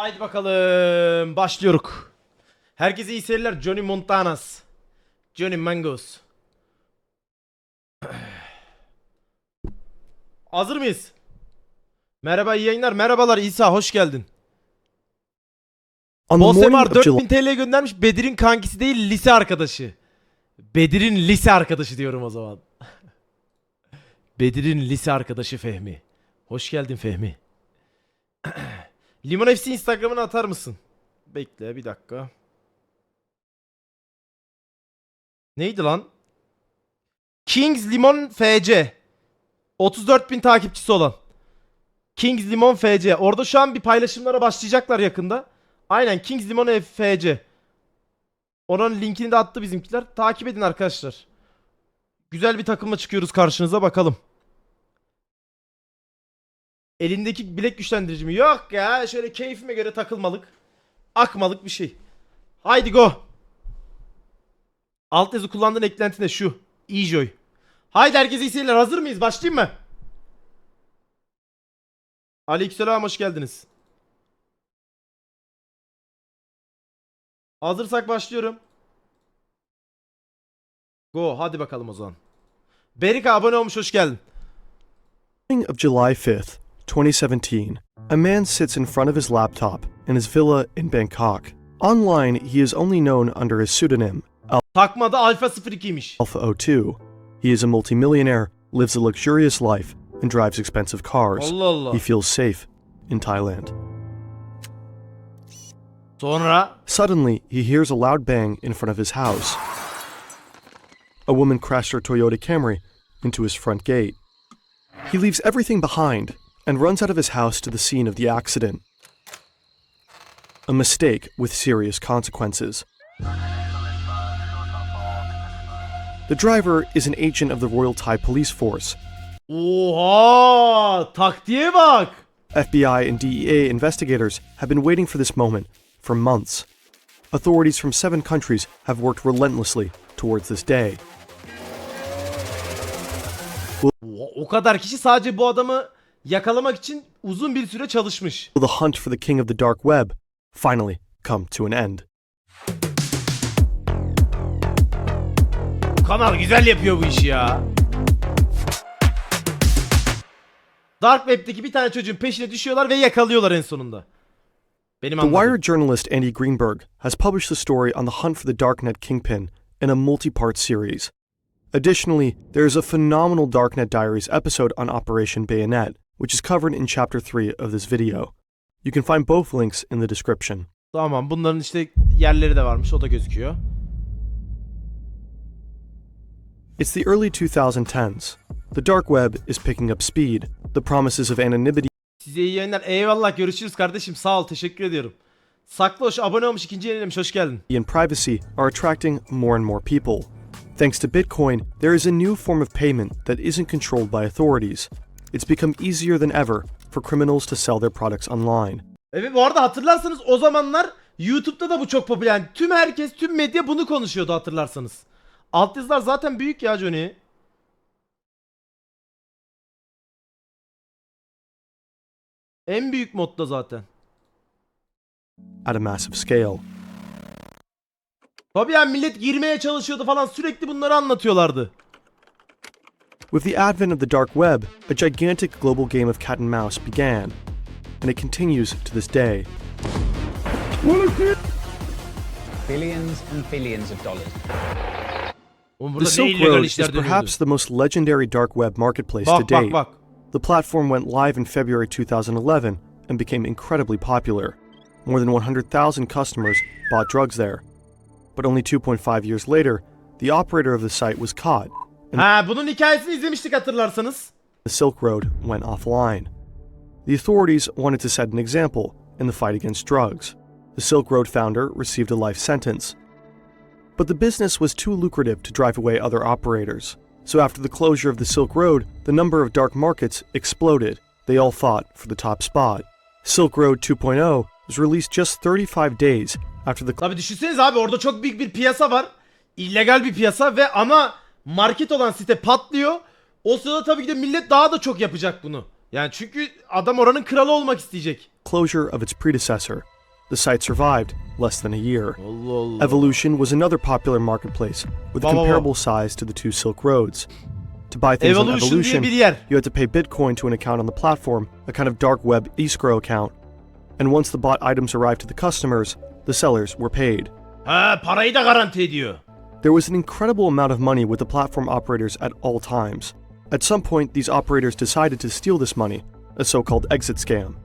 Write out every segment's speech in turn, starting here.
Haydi bakalım. Başlıyoruz. Herkese iyi seyirler. Johnny Montanas. Johnny Mangos. Hazır mıyız? Merhaba, iyi yayınlar. Merhabalar İsa, hoş geldin. Bosemar 4000 TL göndermiş. Bedir'in kankisi değil, lise arkadaşı. Bedir'in lise arkadaşı diyorum o zaman. Bedir'in lise arkadaşı Fehmi. Hoş geldin Fehmi. Limon FC Instagram'ına atar mısın? Bekle bir dakika. Neydi lan? Kings Limon FC. 34.000 takipçisi olan. Kings Limon FC. Orada şu an bir paylaşımlara başlayacaklar yakında. Aynen, Kings Limon FC. Onun linkini de attı bizimkiler. Takip edin arkadaşlar. Güzel bir takımla çıkıyoruz karşınıza, bakalım. Elindeki bilek güçlendirici mi? Yok ya, şöyle keyfime göre takılmalık. Akmalık bir şey. Haydi go. Alt yazı kullandığın eklenti de şu. İzliyor. Haydi herkese iyi seyirler. Hazır mıyız? Başlayayım mı? Aleykümselam, hoş geldiniz. Hazırsak başlıyorum. Go, hadi bakalım o zaman. Berika abone olmuş, hoş geldin. Of July 5th, 2017, a man sits in front of his laptop in his villa in Bangkok. Online, he is only known under his pseudonym, Takmada Alfa 02'ymiş. Alpha 02. He is a multimillionaire, lives a luxurious life, and drives expensive cars. Allah Allah. He feels safe in Thailand. Sonra Suddenly, he hears a loud bang in front of his house. A woman crashed her Toyota Camry into his front gate. He leaves everything behind and runs out of his house to the scene of the accident. A mistake with serious consequences. The driver is an agent of the Royal Thai Police Force. oha, taktiğe bak. FBI and DEA investigators have been waiting for this moment for months. Authorities from 7 countries have worked relentlessly towards this day. O kadar kişi sadece bu adamı yakalamak için uzun bir süre çalışmış. Will the hunt for the king of the dark web finally come to an end? Kanal güzel yapıyor bu işi ya. Dark Web'deki bir tane çocuğun peşine düşüyorlar ve yakalıyorlar en sonunda. Benim The anladığım. Wire journalist Andy Greenberg has published the story on the hunt for the darknet kingpin in a multi-part series. Additionally, there is a phenomenal Darknet Diaries episode on Operation Bayonet, which is covered in Chapter 3 of this video. You can find both links in the description. Tamam, bunların işte yerleri de varmış, o da gözüküyor. It's the early 2010s. The dark web is picking up speed. The promises of anonymity Size iyi yayınlar. Eyvallah, görüşürüz kardeşim. Sağ ol, teşekkür ediyorum. Sakloş abone olmuş, ikinci yayınlamış, hoş geldin. and privacy are attracting more and more people. Thanks to Bitcoin, there is a new form of payment that isn't controlled by authorities. It's become easier than ever for criminals to sell their products online. Evet, bu arada hatırlarsanız o zamanlar YouTube'da da bu çok popüler. Yani tüm herkes, tüm medya bunu konuşuyordu hatırlarsanız. Altyazılar zaten büyük ya Johnny. En büyük modda zaten. At a massive scale. Tabii yani millet girmeye çalışıyordu falan, sürekli bunları anlatıyorlardı. With the advent of the dark web, a gigantic global game of cat and mouse began, and it continues to this day. Billions and billions of dollars. Oğlum The burada ne Silk illegal Road is işler dönüyordu. perhaps the most legendary dark web marketplace to Bak date. bak bak. The platform went live in February 2011 and became incredibly popular. More than 100,000 customers bought drugs there. But only 2.5 years later, the operator of the site was caught, and Ha, bunun hikayesini izlemiştik hatırlarsanız. the Silk Road went offline. The authorities wanted to set an example in the fight against drugs. The Silk Road founder received a life sentence. But the business was too lucrative to drive away other operators. So after the closure of the Silk Road, the number of dark markets exploded. They all fought for the top spot. Silk Road 2.0 was released just 35 days after the Tabii düşünseniz abi, orada çok büyük bir piyasa var. İllegal bir piyasa ve ana market olan site patlıyor. O sırada tabii ki de millet daha da çok yapacak bunu. Yani çünkü adam oranın kralı olmak isteyecek. closure of its predecessor, The site survived less than a year. Allah Allah. Evolution was another popular marketplace with a Baba. comparable size to the two Silk Roads. To buy things on Evolution diye Evolution, bir yer. you had to pay Bitcoin to an account on the platform, a kind of dark web escrow account. And once the bought items arrived to the customers, the sellers were paid. Ha, parayı da garanti ediyor. There was an incredible amount of money with the platform operators at all times. At some point, these operators decided to steal this money, a so-called exit scam.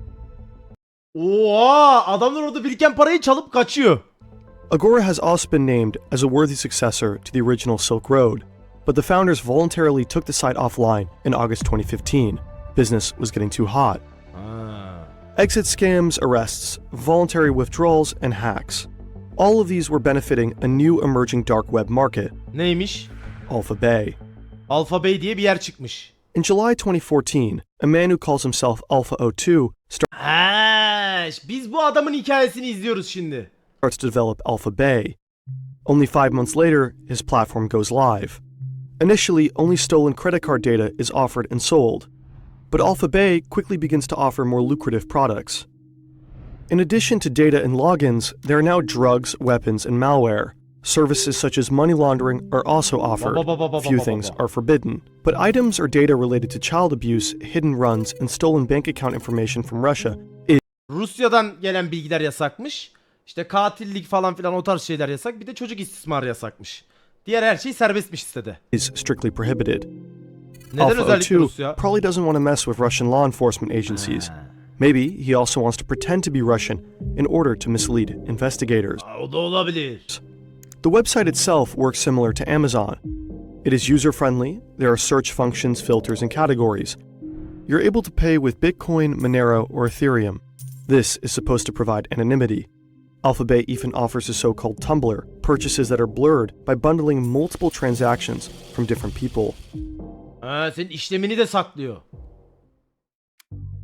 Oha, adamlar orada biriken parayı çalıp kaçıyor. Agora has also been named as a worthy successor to the original Silk Road, but the founders voluntarily took the site offline in August 2015. Business was getting too hot. Ha. Exit scams, arrests, voluntary withdrawals, and hacks. All of these were benefiting a new emerging dark web market, Neymiş? Alpha Bay. Alpha Bay diye bir yer çıkmış. In July 2014, a man who calls himself Alpha 02 Ha, biz bu adamın hikayesini izliyoruz şimdi. starts to develop Alpha Bay. Only 5 months later, his platform goes live. Initially, only stolen credit card data is offered and sold, but Alpha Bay quickly begins to offer more lucrative products. In addition to data and logins, there are now drugs, weapons, and malware. Services such as money laundering are also offered. Few things are forbidden, but items or data related to child abuse, hidden runs, and stolen bank account information from Russia Rusya'dan gelen bilgiler yasakmış. İşte katillik falan filan o tarz şeyler yasak. Bir de çocuk istismarı yasakmış. Diğer her şey serbestmiş sitede. is strictly prohibited. Neden Alpha özellikle 02 Rusya? probably doesn't want to mess with Russian law enforcement agencies. Maybe he also wants to pretend to be Russian in order to mislead investigators. Aa, o da olabilir. The website itself works similar to Amazon. It is user-friendly, there are search functions, filters, and categories. You're able to pay with Bitcoin, Monero, or Ethereum. This is supposed to provide anonymity. Alpha Bay even offers a so-called tumbler, purchases that are blurred by bundling multiple transactions from different people. Ha, senin işlemini de saklıyor.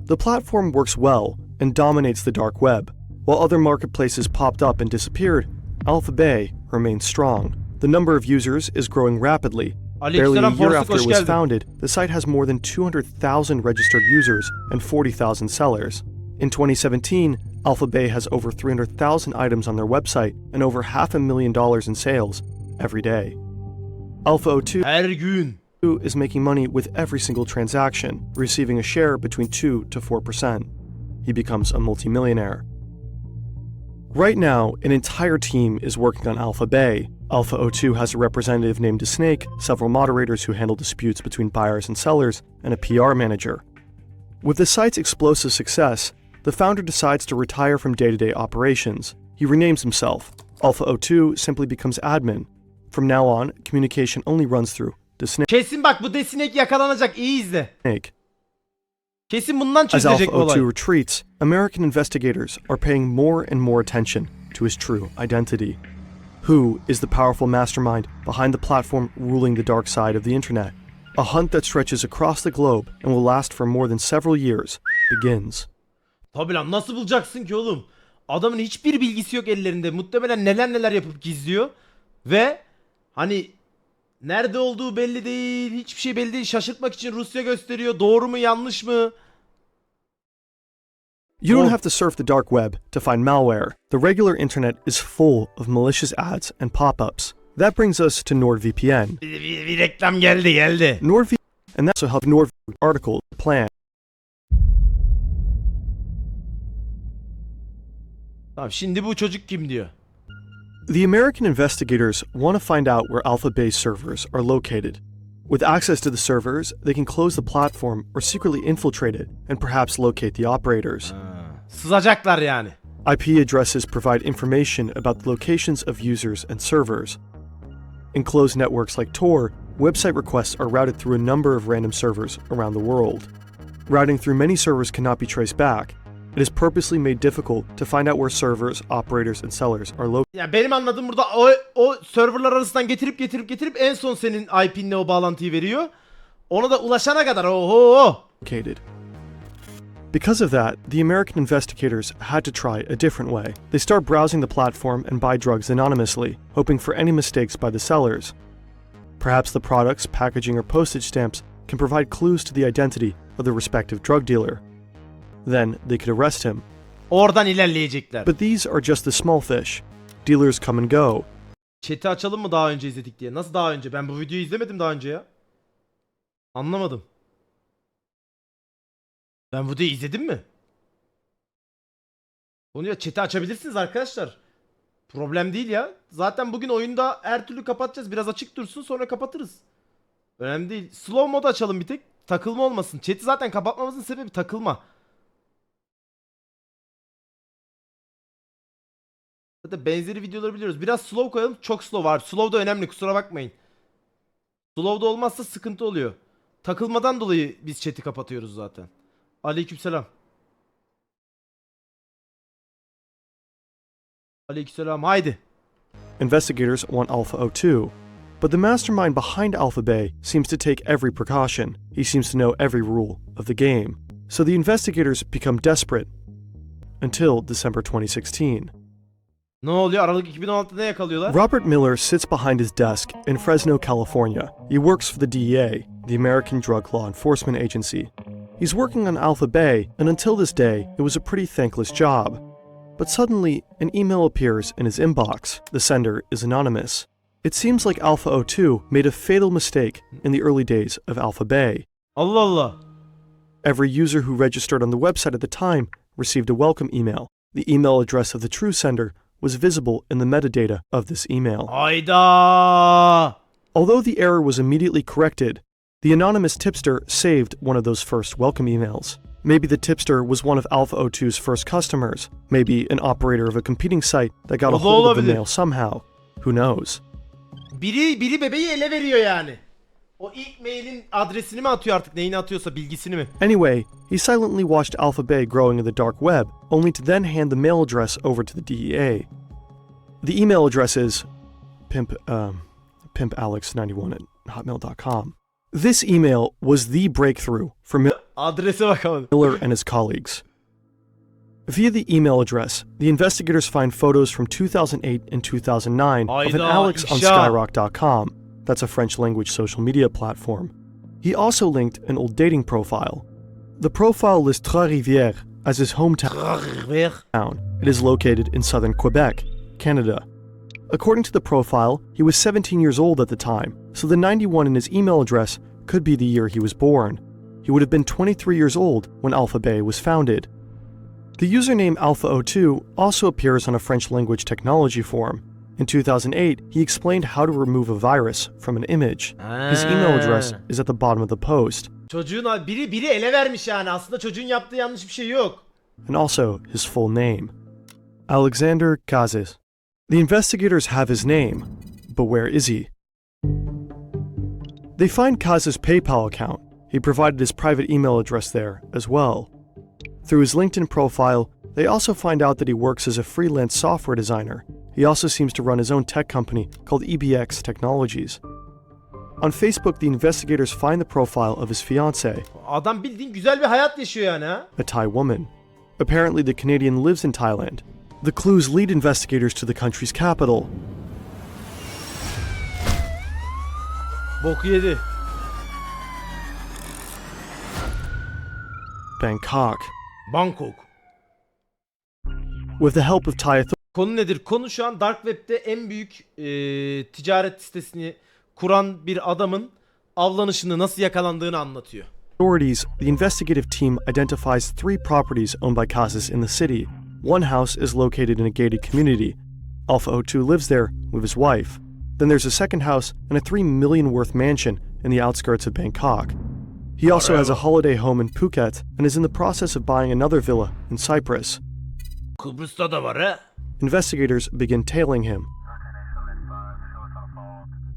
The platform works well and dominates the dark web. While other marketplaces popped up and disappeared, Alpha Bay remains strong. The number of users is growing rapidly. Barely a Aleykümselam, year Forsuk, after it hoş was geldin. founded, the site has more than 200,000 registered users and 40,000 sellers. In 2017, Alpha Bay has over 300,000 items on their website and over $500,000 in sales every day. Alpha 02 Her gün. is making money with every single transaction, receiving a share between 2 to 4%. He becomes a multimillionaire. Right now, an entire team is working on Alpha Bay. Alpha 02 has a representative named Snake, several moderators who handle disputes between buyers and sellers, and a PR manager. With the site's explosive success, the founder decides to retire from day-to-day operations. He renames himself. Alpha 02 simply becomes admin. From now on, communication only runs through the Kesin bak bu desinek yakalanacak, iyi izle. Snake. Kesin bundan As çözülecek Alpha bu olay. 02 retreats, American investigators are paying more and more attention to his true identity. Who is the powerful mastermind behind the platform ruling the dark side of the internet? A hunt that stretches across the globe and will last for more than several years begins. Tabi lan, nasıl bulacaksın ki oğlum? Adamın hiçbir bilgisi yok ellerinde. Muhtemelen neler neler yapıp gizliyor. Ve hani nerede olduğu belli değil. Hiçbir şey belli değil. Şaşırtmak için Rusya gösteriyor. Doğru mu yanlış mı? You don't Oh. have to surf the dark web to find malware. The regular internet is full of malicious ads and pop-ups. That brings us to NordVPN. Bir reklam geldi. NordVPN, and that's also helped NordVPN article plan. Tamam, şimdi bu çocuk kim diyor. The American investigators want to find out where Alpha Bay servers are located. With access to the servers, they can close the platform or secretly infiltrate it and perhaps locate the operators. Sızacaklar yani. IP addresses provide information about the locations of users and servers. In closed networks like Tor, website requests are routed through a number of random servers around the world. Routing through many servers cannot be traced back. It is purposely made difficult to find out where servers, operators, and sellers are located. Ya benim anladığım burada o serverlar arasından getirip en son senin IP'nle o bağlantıyı veriyor. Ona da ulaşana kadar oho. Because of that, the American investigators had to try a different way. They start browsing the platform and buy drugs anonymously, hoping for any mistakes by the sellers. Perhaps the products, packaging, or postage stamps can provide clues to the identity of the respective drug dealer. Then they could arrest him. Oradan ilerleyecekler. But these are just the small fish. Dealers come and go. Chat'i açalım mı daha önce izledik diye? Nasıl daha önce? Ben bu videoyu izlemedim daha önce ya. Anlamadım. Ben bu videoyu izledim mi? Onu ya chat'i açabilirsiniz arkadaşlar. Problem değil ya. Zaten bugün oyunda her türlü kapatacağız. Biraz açık dursun sonra kapatırız. Önemli değil. Slow mode açalım bir tek. Takılma olmasın. Chat'i zaten kapatmamızın sebebi takılma. Zaten benzeri videoları biliyoruz. Biraz slow koyalım. Çok slow var. Slow da önemli. Kusura bakmayın. Slow'da olmazsa sıkıntı oluyor. Takılmadan dolayı biz chat'i kapatıyoruz zaten. Aleykümselam. Aleykümselam. Haydi. Investigators want Alpha 02. But the mastermind behind Alpha Bay seems to take every precaution. He seems to know every rule of the game. So the investigators become desperate. Until December 2016. Ne oluyor? Aralık 2016'da ne yakalıyorlar? Robert Miller sits behind his desk in Fresno, California. He works for the DEA, the American Drug Law Enforcement Agency. He's working on Alpha Bay, and until this day, it was a pretty thankless job. But suddenly, an email appears in his inbox. The sender is anonymous. It seems like Alpha 02 made a fatal mistake in the early days of Alpha Bay. Allah Allah. Every user who registered on the website at the time received a welcome email. The email address of the true sender was visible in the metadata of this email. Hayda. Although the error was immediately corrected, the anonymous tipster saved one of those first welcome emails. Maybe the tipster was one of Alpha 02's first customers. Maybe an operator of a competing site that got a hold of the mail somehow. Who knows? Biri bebeği ele veriyor yani. O ilk mailin adresini mi atıyor artık, neyini atıyorsa, bilgisini mi? Anyway, he silently watched Alpha Bay growing in the dark web, only to then hand the mail address over to the DEA. The email address is pimpalex91@hotmail.com. This email was the breakthrough for Adrese bakalım. Miller and his colleagues. Via the email address, the investigators find photos from 2008 and 2009 of an Alex on Skyrock.com. That's a French-language social media platform. He also linked an old dating profile. The profile lists Trois-Rivières as his hometown. It is located in southern Quebec, Canada. According to the profile, he was 17 years old at the time, so the 91 in his email address could be the year he was born. He would have been 23 years old when Alpha Bay was founded. The username Alpha02 also appears on a French-language technology forum. In 2008, he explained how to remove a virus from an image. His email address is at the bottom of the post. Çocuğun biri ele vermiş yani. Aslında çocuğun yaptığı yanlış bir şey yok. And also his full name. Alexander Kazis. The investigators have his name, but where is he? They find Kaz's PayPal account. He provided his private email address there as well. Through his LinkedIn profile, they also find out that he works as a freelance software designer. He also seems to run his own tech company called EBX Technologies. On Facebook, the investigators find the profile of his fiancée, Adam bildiğin güzel bir hayat yaşıyor yani ha. a Thai woman. Apparently, the Canadian lives in Thailand. The clues lead investigators to the country's capital. Boku yedi. Bangkok. Bangkok. With the help of Thai Konu nedir? Konu şu an Dark Web'de en büyük ticaret sitesini kuran bir adamın avlanışını, nasıl yakalandığını anlatıyor. authorities, the investigative team identifies 3 properties owned by Kazis in the city. One house is located in a gated community. Alpha 02 lives there with his wife. Then there's a second house and a $3 million worth mansion in the outskirts of Bangkok. He also has a holiday home in Phuket and is in the process of buying another villa in Cyprus. Kıbrıs'ta da var ha. Investigators begin tailing him.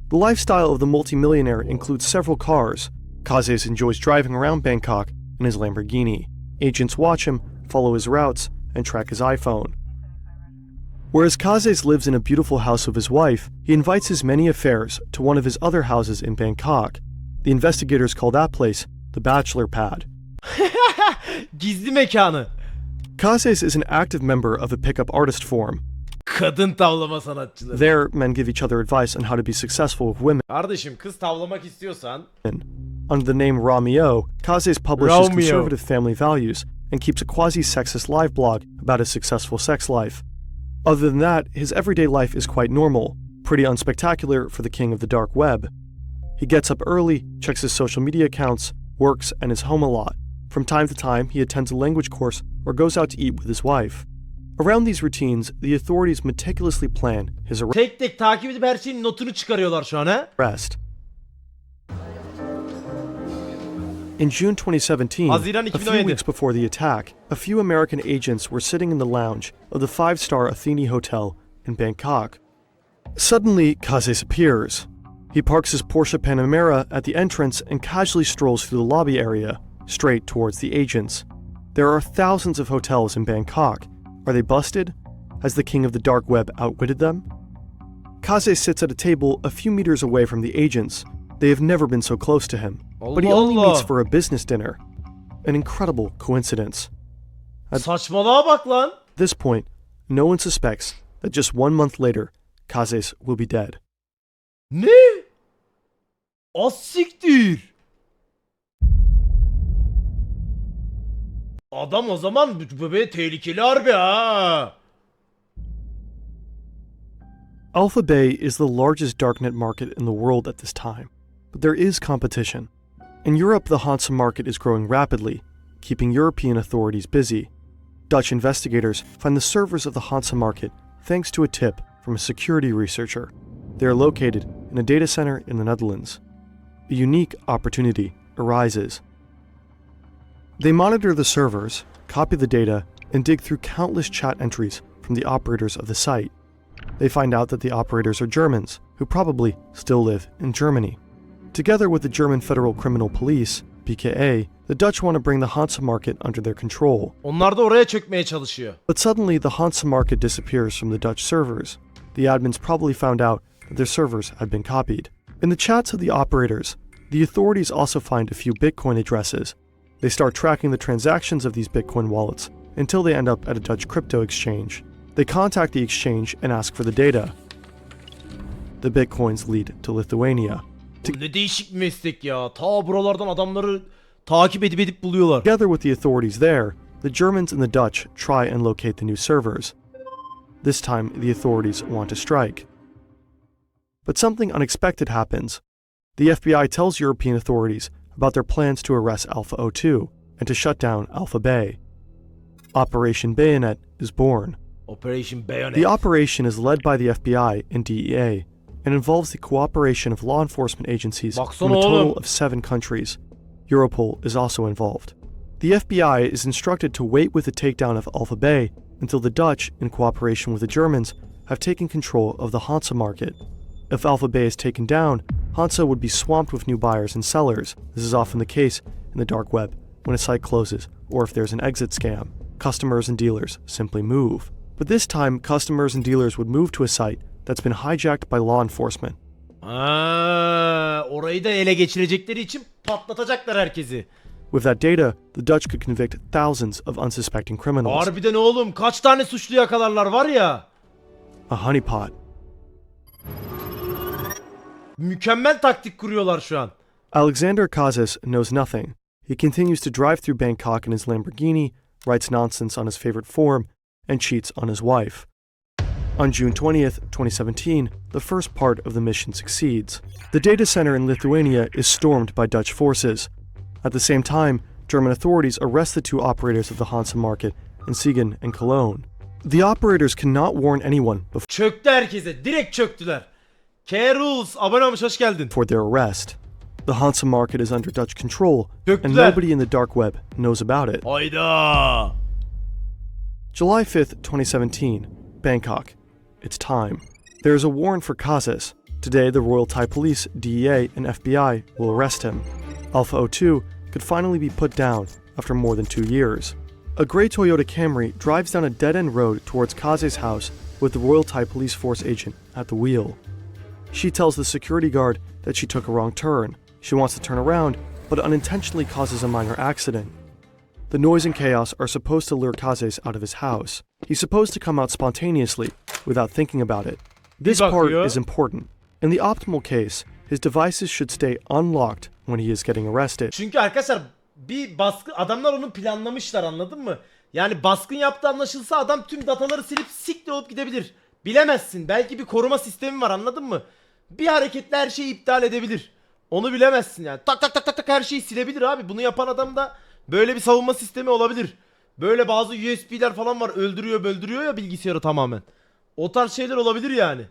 The lifestyle of the multimillionaire includes several cars. Kazes enjoys driving around Bangkok in his Lamborghini. Agents watch him, follow his routes, and track his iPhone. Whereas Kazes lives in a beautiful house with his wife, he invites his many affairs to one of his other houses in Bangkok. The investigators call that place the Bachelor Pad. Gizli mekanı. Kazes is an active member of a pickup artist forum. Kadın tavlama sanatçıları. There, men give each other advice on how to be successful with women. Kardeşim, kız tavlamak istiyorsan. Under the name Romeo, Kazes publishes Romeo. conservative family values and keeps a quasi-sexist live blog about his successful sex life. Other than that, his everyday life is quite normal, pretty unspectacular for the king of the dark web. He gets up early, checks his social media accounts, works, and is home a lot. From time to time, he attends a language course or goes out to eat with his wife. Around these routines, the authorities meticulously plan his Tek tek takip edip her şeyin notunu çıkarıyorlar şu an ha. arrest. In June 2017, Haziran a few 2017. weeks before the attack, a few American agents were sitting in the lounge of the five-star Athene Hotel in Bangkok. Suddenly, Cordiseps appears. He parks his Porsche Panamera at the entrance and casually strolls through the lobby area, straight towards the agents. There are thousands of hotels in Bangkok. Are they busted? Has the king of the dark web outwitted them? Cordiseps sits at a table a few meters away from the agents. They have never been so close to him. But he only meets for a business dinner. An incredible coincidence. Saçmalığa bak lan. At this point, no one suspects that just 1 month later, Cordiseps will be dead. Ne? Az siktir. Adam o zaman böyle tehlikeli harbi ha. Alpha Bay is the largest darknet market in the world at this time, but there is competition. In Europe, the Hansa market is growing rapidly, keeping European authorities busy. Dutch investigators find the servers of the Hansa market thanks to a tip from a security researcher. They are located in a data center in the Netherlands. A unique opportunity arises. They monitor the servers, copy the data, and dig through countless chat entries from the operators of the site. They find out that the operators are Germans, who probably still live in Germany. Together with the German Federal Criminal Police, BKA, the Dutch want to bring the Hansa market under their control. Onlar da oraya çökmeye çalışıyor. But suddenly, the Hansa market disappears from the Dutch servers. The admins probably found out that their servers had been copied. In the chats of the operators, the authorities also find a few Bitcoin addresses. They start tracking the transactions of these Bitcoin wallets until they end up at a Dutch crypto exchange. They contact the exchange and ask for the data. The Bitcoins lead to Lithuania. Bu ne değişik bir meslek ya. Ta buralardan adamları takip edip buluyorlar. Together with the authorities there, the Germans and the Dutch try and locate the new servers. This time, the authorities want to strike. But something unexpected happens. The FBI tells European authorities about their plans to arrest Alpha 02 and to shut down Alpha Bay. Operation Bayonet is born. Operation Bayonet. The operation is led by the FBI and DEA and involves the cooperation of law enforcement agencies from Baksana a total oğlum. of 7 countries. Europol is also involved. The FBI is instructed to wait with the takedown of Alpha Bay until the Dutch, in cooperation with the Germans, have taken control of the Hansa market. If Alpha Bay is taken down, Hansa would be swamped with new buyers and sellers. This is often the case in the dark web when a site closes or if there's an exit scam. Customers and dealers simply move. But this time, customers and dealers would move to a site that's been hijacked by law enforcement. Orayı da ele geçirecekleri için patlatacaklar herkesi. With that data, the Dutch could convict thousands of unsuspecting criminals. Harbiden oğlum kaç tane suçlu yakalarlar var ya. A honeypot. Mükemmel taktik kuruyorlar şu an. Alexander Cordiseps knows nothing. He continues to drive through Bangkok in his Lamborghini, writes nonsense on his favorite forum, and cheats on his wife. On June 20th, 2017, the first part of the mission succeeds. The data center in Lithuania is stormed by Dutch forces. At the same time, German authorities arrest the 2 operators of the Hansa market in Siegen and Cologne. The operators cannot warn anyone Çöktü herkese. Direkt çöktüler. K-Rules abone olmuş, hoş geldin. before their arrest. The Hansa market is under Dutch control, and Döktüler. nobody in the dark web knows about it. Hayda. July 5th, 2017, Bangkok. It's time. There is a warrant for Cordiseps. Today, the Royal Thai Police, DEA, and FBI will arrest him. Alpha 02 could finally be put down after more than 2 years. A gray Toyota Camry drives down a dead-end road towards Cordiseps' house with the Royal Thai Police Force agent at the wheel. She tells the security guard that she took a wrong turn. She wants to turn around, but unintentionally causes a minor accident. The noise and chaos are supposed to lure Cordiseps out of his house. He's supposed to come out spontaneously, without thinking about it. This part is important. In the optimal case, his devices should stay unlocked when he is getting arrested. Çünkü arkadaşlar bir baskı, adamlar onu planlamışlar, anladın mı? Yani baskın yaptığı anlaşılsa adam tüm dataları silip siktir olup gidebilir. Bilemezsin. Belki bir koruma sistemi var, anladın mı? Bir hareketle her şeyi iptal edebilir. Onu bilemezsin yani. Tak tak tak tak tak her şeyi silebilir abi. Bunu yapan adam da böyle bir savunma sistemi olabilir. Böyle bazı USB'ler falan var, öldürüyor ya bilgisayarı tamamen. O tarz şeyler olabilir yani.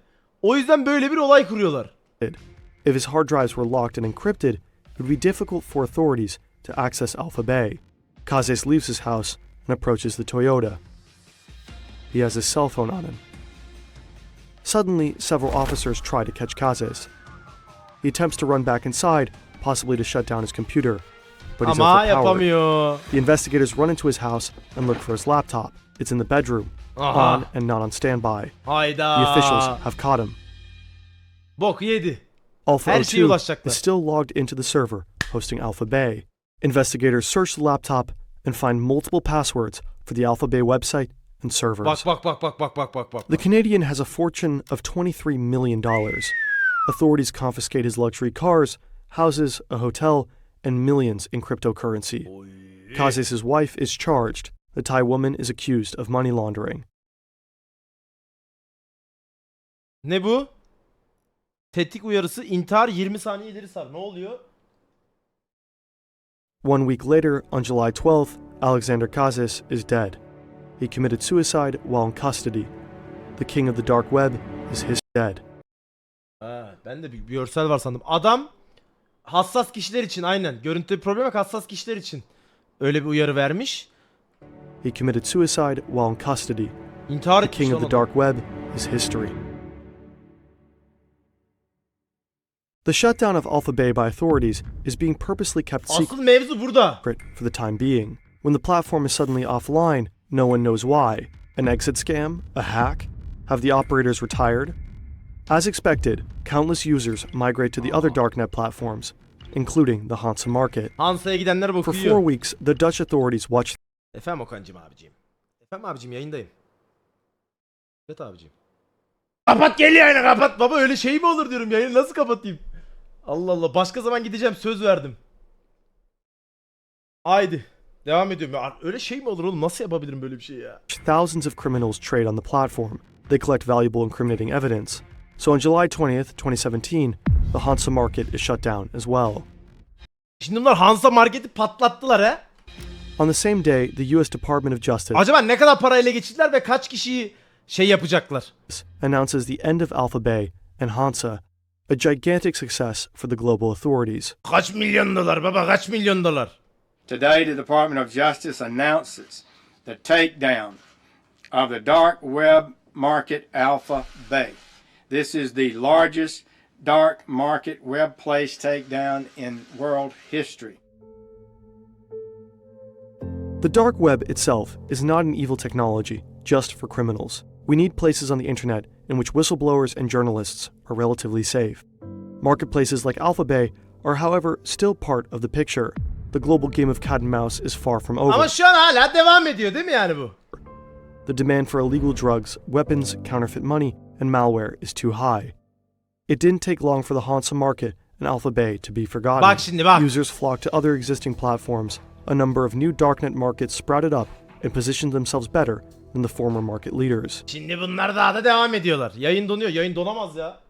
O yüzden böyle bir olay kuruyorlar. If his hard drives were locked and encrypted, it would be difficult for authorities to access Alpha Bay. Kazes leaves his house and approaches the Toyota. He has his cell phone on him. Suddenly, several officers try to catch Kazes. He attempts to run back inside, possibly to shut down his computer, but he's Ama overpowered. yapamıyor. The investigators run into his house and look for his laptop. It's in the bedroom, Aha. on and not on standby. Hayda. The officials have caught him. Bok yedi. Alpha Her şeye 02 ulaşacaklar. is still logged into the server hosting Alpha Bay. Investigators search the laptop and find multiple passwords for the Alpha Bay website and servers. Bak. The Canadian has a fortune of $23 million. Authorities confiscate his luxury cars, houses, a hotel, and millions in cryptocurrency. Kazes' wife is charged. The Thai woman is accused of money laundering. Ne bu? Tetik uyarısı, intihar 20 saniye ileri sar. Ne oluyor? 1 week later, on July 12th, Alexander Kazes is dead. He committed suicide while in custody. The king of the dark web is his dead. Ha, ben de bir görsel var sandım. Adam hassas kişiler için, aynen. Görüntüde bir problem yok, hassas kişiler için öyle bir uyarı vermiş. He committed suicide while in custody. İntihar The etmiş king of the oğlum. dark web is history. The shutdown of Alpha Bay by authorities is being purposely kept secret Asıl mevzu burada. for the time being. When the platform is suddenly offline, no one knows why. An exit scam? A hack? Have the operators retired? As expected, countless users migrate to the other darknet platforms, including the Hansa market. Hansa'ya gidenler For 4 bakıyor. weeks, the Dutch authorities watched Efendim Okan'cım abicim. Efendim abicim, yayındayım. Evet abicim. Kapat, gel yayını kapat. Baba öyle şey mi olur diyorum, yayını nasıl kapatayım? Allah Allah, başka zaman gideceğim, söz verdim. Haydi. Devam ediyorum. Ya, öyle şey mi olur oğlum, nasıl yapabilirim böyle bir şey ya? thousands of criminals trade on the platform. They collect valuable incriminating evidence. So on July 20th, 2017, the Hansa market is shut down as well. Şimdi bunlar Hansa Market'i patlattılar he. On the same day, the US Department of Justice Acaba ne kadar para ele geçirdiler ve kaç kişiyi şey yapacaklar? announces the end of Alpha Bay and Hansa, a gigantic success for the global authorities. Kaç milyon dolar baba, kaç milyon dolar? Today, the Department of Justice announces the takedown of the dark web market Alpha Bay. This is the largest dark market web place takedown in world history. The dark web itself is not an evil technology just for criminals. We need places on the internet in which whistleblowers and journalists are relatively safe. Marketplaces like Alpha Bay are, however, still part of the picture. The global game of cat and mouse is far from over. Ama şu an hala devam ediyor değil mi yani bu? The demand for illegal drugs, weapons, counterfeit money, and malware is too high. It didn't take long for the Hansa market and Alpha Bay to be forgotten. Bak şimdi bak. Users flocked to other existing platforms. A number of new darknet markets sprouted up and positioned themselves better than the former market leaders. Şimdi bunlar daha da devam ediyorlar. Yayın donuyor. Yayın donamaz ya.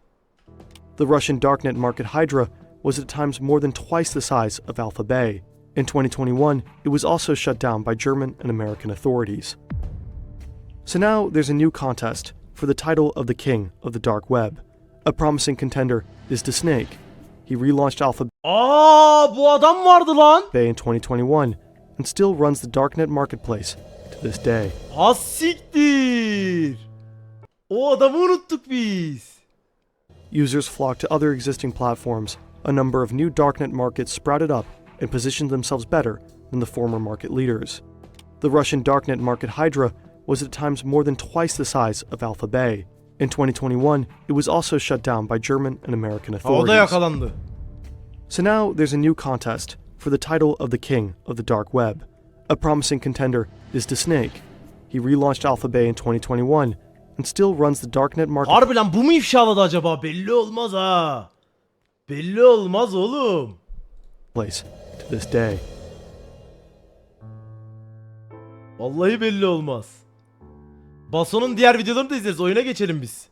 The Russian darknet market Hydra was at times more than twice the size of Alpha Bay. In 2021, it was also shut down by German and American authorities. So now there's a new contest for the title of the king of the dark web. A promising contender is The Snake. He relaunched Alpha Aa, bu adam vardı lan. Bay in 2021 and still runs the darknet marketplace to this day. Ha siktir. O adamı unuttuk biz. Users flocked to other existing platforms. A number of new darknet markets sprouted up and positioned themselves better than the former market leaders. The Russian darknet market Hydra was at times more than twice the size of Alpha Bay. In 2021, it was also shut down by German and American Ha, o da authorities. yakalandı. So now there's a new contest for the title of the king of the dark web. A promising contender is The Snake. He relaunched Alpha Bay in 2021 and still runs the darknet market. Harbi lan, bu mu ifşaladı acaba? Belli olmaz ha. Belli olmaz oğlum. Place to this day. Vallahi belli olmaz. Bason'un diğer videolarını da izleriz. Oyuna geçelim biz.